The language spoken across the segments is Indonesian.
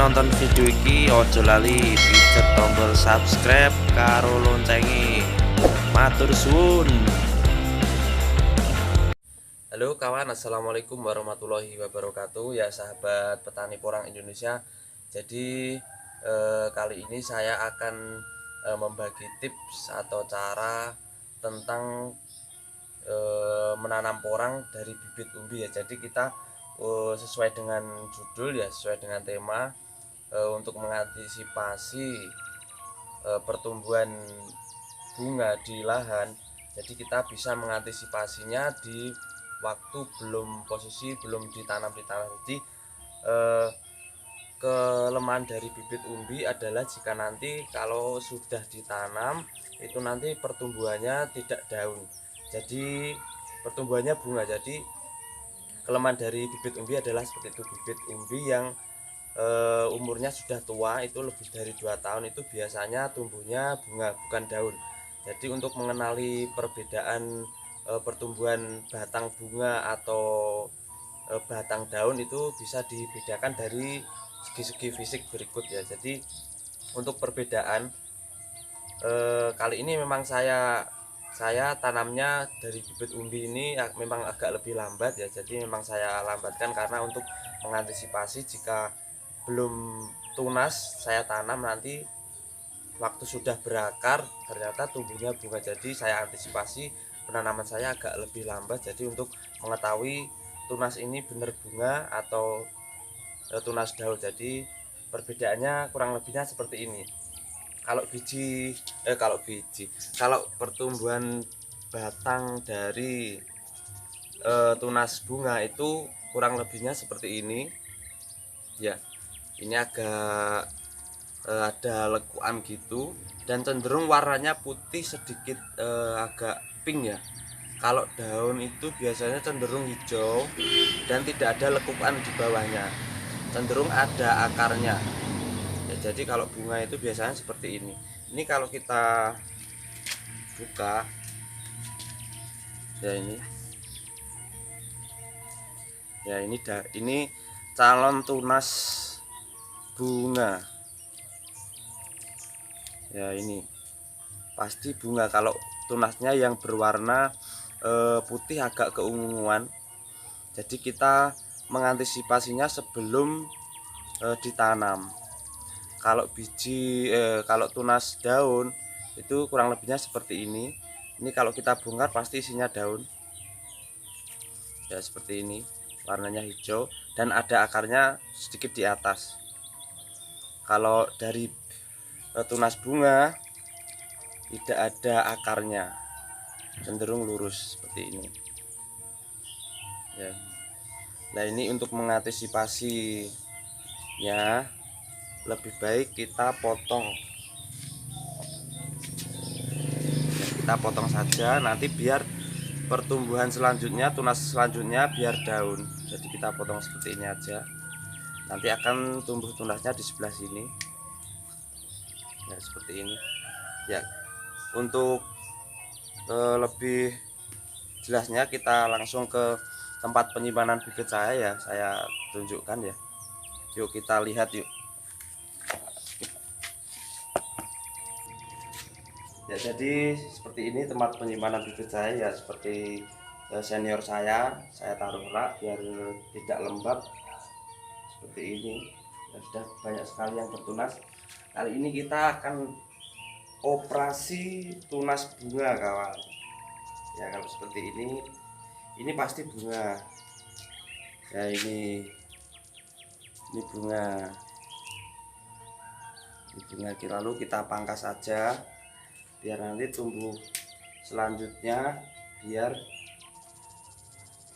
nonton video iki ojo lali pijet tombol subscribe karo loncenge. Matur suwun. Halo kawan, assalamualaikum warahmatullahi wabarakatuh. Ya sahabat petani porang Indonesia. Jadi kali ini saya akan membagi tips atau cara tentang menanam porang dari bibit umbi ya. Jadi kita sesuai dengan judul ya, sesuai dengan tema, untuk mengantisipasi pertumbuhan bunga di lahan. Jadi kita bisa mengantisipasinya di waktu posisi belum ditanam di tanah. Jadi kelemahan dari bibit umbi adalah jika nanti kalau sudah ditanam itu nanti pertumbuhannya tidak daun, jadi pertumbuhannya bunga. Jadi kelemahan dari bibit umbi adalah seperti itu. Bibit umbi yang umurnya sudah tua, itu lebih dari 2 tahun, itu biasanya tumbuhnya bunga bukan daun. Jadi untuk mengenali perbedaan pertumbuhan batang bunga atau batang daun itu bisa dibedakan dari segi-segi fisik berikut ya. Jadi untuk perbedaan kali ini memang saya tanamnya dari bibit umbi ini memang agak lebih lambat ya. Jadi memang saya lambatkan karena untuk mengantisipasi jika belum tunas saya tanam, nanti waktu sudah berakar ternyata tumbuhnya bunga. Jadi saya antisipasi penanaman saya agak lebih lambat. Jadi untuk mengetahui tunas ini benar bunga atau tunas daun, jadi perbedaannya kurang lebihnya seperti ini. Kalau pertumbuhan batang dari tunas bunga itu kurang lebihnya seperti ini ya. Ini agak ada lekuan gitu dan cenderung warnanya putih sedikit, agak pink ya. Kalau daun itu biasanya cenderung hijau dan tidak ada lekukan di bawahnya, cenderung ada akarnya ya. Jadi kalau bunga itu biasanya seperti ini. Ini kalau kita buka ya, ini calon tunas bunga ya. Ini pasti bunga. Kalau tunasnya yang berwarna putih agak keunguan, jadi kita mengantisipasinya sebelum ditanam. Kalau kalau tunas daun itu kurang lebihnya seperti ini. Ini kalau kita bongkar pasti isinya daun ya, seperti ini, warnanya hijau dan ada akarnya sedikit di atas. Kalau dari tunas bunga tidak ada akarnya, cenderung lurus seperti ini ya. Nah, ini untuk mengantisipasinya lebih baik kita potong ya, kita potong saja nanti biar pertumbuhan selanjutnya, tunas selanjutnya biar daun. Jadi kita potong seperti ini aja, nanti akan tumbuh tunasnya di sebelah sini ya, seperti ini ya. Untuk lebih jelasnya kita langsung ke tempat penyimpanan bibit saya tunjukkan ya. Yuk kita lihat yuk ya. Jadi seperti ini tempat penyimpanan bibit saya ya, seperti senior saya taruh rak biar tidak lembab seperti ini ya. Sudah banyak sekali yang bertunas. Kali ini kita akan operasi tunas bunga kawan ya. Kalau seperti ini pasti bunga ya. Ini bunga, lalu kita pangkas saja biar nanti tumbuh selanjutnya biar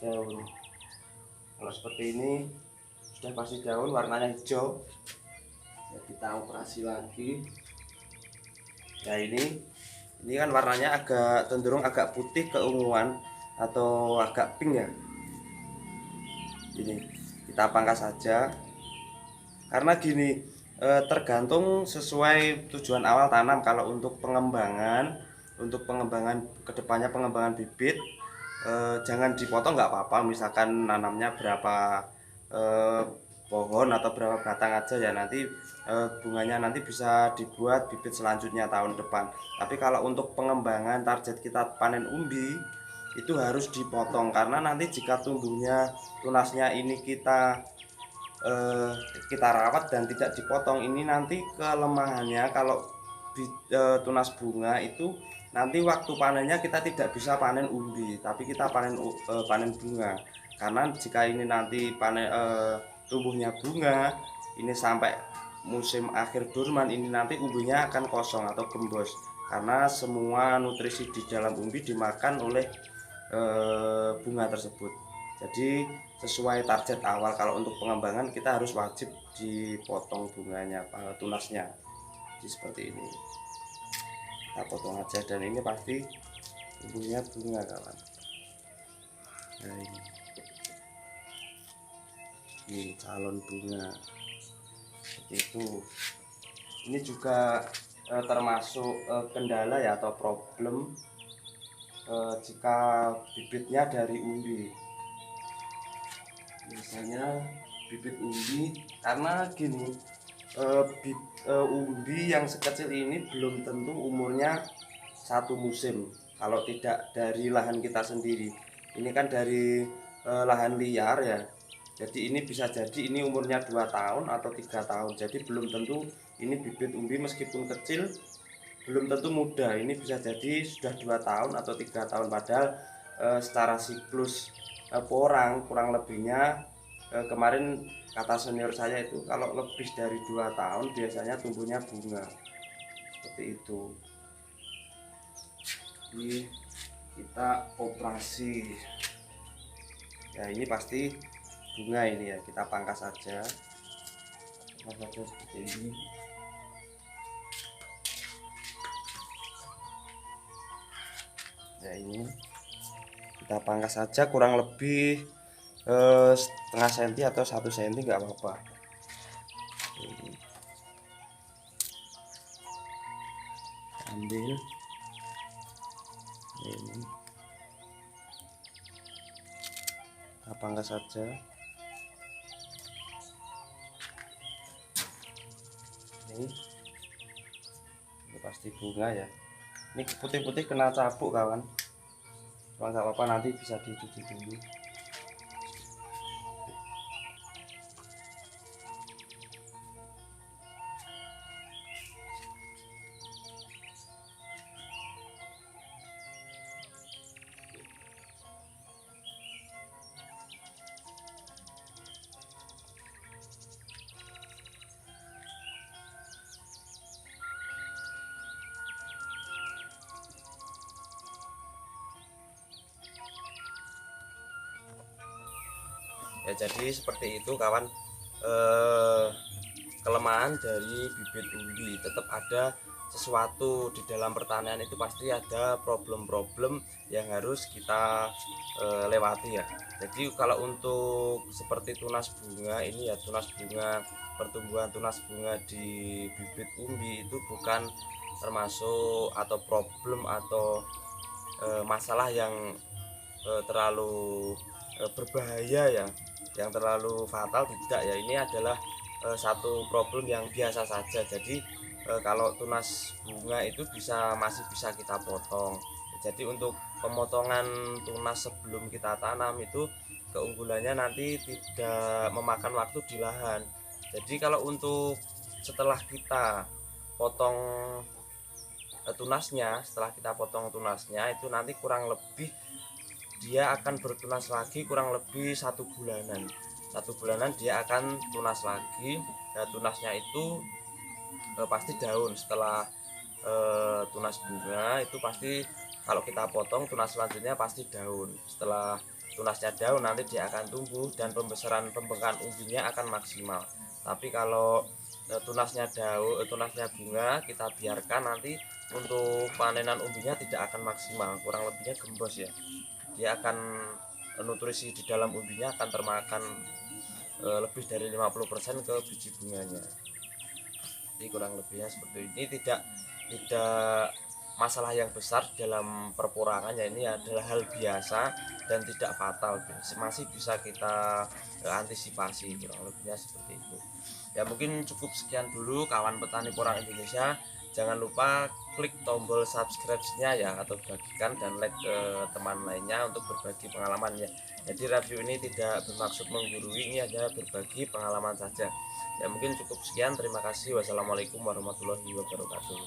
daun. Kalau seperti ini sudah pasti daun, warnanya hijau ya. Kita operasi lagi ya. Ini kan warnanya cenderung agak putih keunguan atau agak pink ya. Ini kita pangkas saja karena gini, tergantung sesuai tujuan awal tanam. Kalau untuk pengembangan kedepannya, pengembangan bibit, jangan dipotong nggak apa-apa. Misalkan nanamnya berapa pohon atau berapa batang aja ya, nanti bunganya nanti bisa dibuat bibit selanjutnya tahun depan. Tapi kalau untuk pengembangan target kita panen umbi itu harus dipotong, karena nanti jika tumbuhnya tunasnya ini kita rawat dan tidak dipotong, ini nanti kelemahannya kalau tunas bunga itu nanti waktu panennya kita tidak bisa panen umbi, tapi kita panen bunga. Karena jika ini nanti tumbuhnya bunga ini sampai musim akhir dorman, ini nanti umbinya akan kosong atau gembos, karena semua nutrisi di dalam umbi dimakan oleh bunga tersebut. Jadi sesuai target awal, kalau untuk pengembangan kita harus wajib dipotong bunganya, tunasnya. Jadi seperti ini, kita potong aja, dan ini pasti tumbuhnya bunga kawan. Nah, ini calon bunga seperti itu. Ini juga termasuk kendala ya, atau problem jika bibitnya dari umbi. Biasanya bibit umbi, karena gini, umbi yang sekecil ini belum tentu umurnya satu musim kalau tidak dari lahan kita sendiri. Ini kan dari lahan liar ya, jadi ini bisa jadi ini umurnya 2 tahun atau 3 tahun, jadi belum tentu ini bibit umbi meskipun kecil belum tentu muda, ini bisa jadi sudah 2 tahun atau 3 tahun, padahal secara siklus porang kurang lebihnya kemarin kata senior saya itu kalau lebih dari 2 tahun biasanya tumbuhnya bunga seperti itu. Ini kita operasi ya, ini pasti bunga ini ya, kita pangkas saja seperti ini. Ya, ini kita pangkas saja kurang lebih setengah senti atau 1 senti, nggak apa-apa. Ambil ini, kita pangkas saja. Ini pasti bunga ya. Ini putih-putih kena cabuk kawan, cuma nggak apa-apa, nanti bisa dicuci dulu. Ya, jadi seperti itu kawan, kelemahan dari bibit umbi. Tetap ada sesuatu di dalam pertanian, itu pasti ada problem-problem yang harus kita lewati ya. Jadi kalau untuk seperti tunas bunga ini ya, tunas bunga, pertumbuhan tunas bunga di bibit umbi itu bukan termasuk atau problem atau masalah yang terlalu berbahaya ya, yang terlalu fatal, tidak ya. Ini adalah satu problem yang biasa saja. Jadi kalau tunas bunga itu masih bisa kita potong. Jadi untuk pemotongan tunas sebelum kita tanam itu keunggulannya nanti tidak memakan waktu di lahan. Jadi kalau untuk setelah kita potong tunasnya, setelah kita potong tunasnya itu nanti kurang lebih dia akan bertunas lagi kurang lebih 1 bulanan. 1 bulanan dia akan tunas lagi. Nah, tunasnya itu pasti daun. Setelah tunas bunga itu pasti kalau kita potong tunas selanjutnya pasti daun. Setelah tunasnya daun nanti dia akan tumbuh dan pembesaran pembengkakan umbinya akan maksimal. Tapi kalau tunasnya tunasnya bunga kita biarkan, nanti untuk panenan umbinya tidak akan maksimal, kurang lebihnya gembos ya. Dia akan nutrisi di dalam umbinya akan termakan lebih dari 50% ke biji bunganya. Jadi kurang lebihnya seperti ini, tidak masalah yang besar dalam perporangan, ya ini adalah hal biasa dan tidak fatal, masih bisa kita antisipasi, kurang lebihnya seperti itu. Ya mungkin cukup sekian dulu kawan petani porang Indonesia. Jangan lupa klik tombol subscribe-nya ya, atau bagikan dan like ke teman lainnya untuk berbagi pengalaman ya. Jadi review ini tidak bermaksud menggurui, ini hanya berbagi pengalaman saja. Ya mungkin cukup sekian, terima kasih. Wassalamualaikum warahmatullahi wabarakatuh.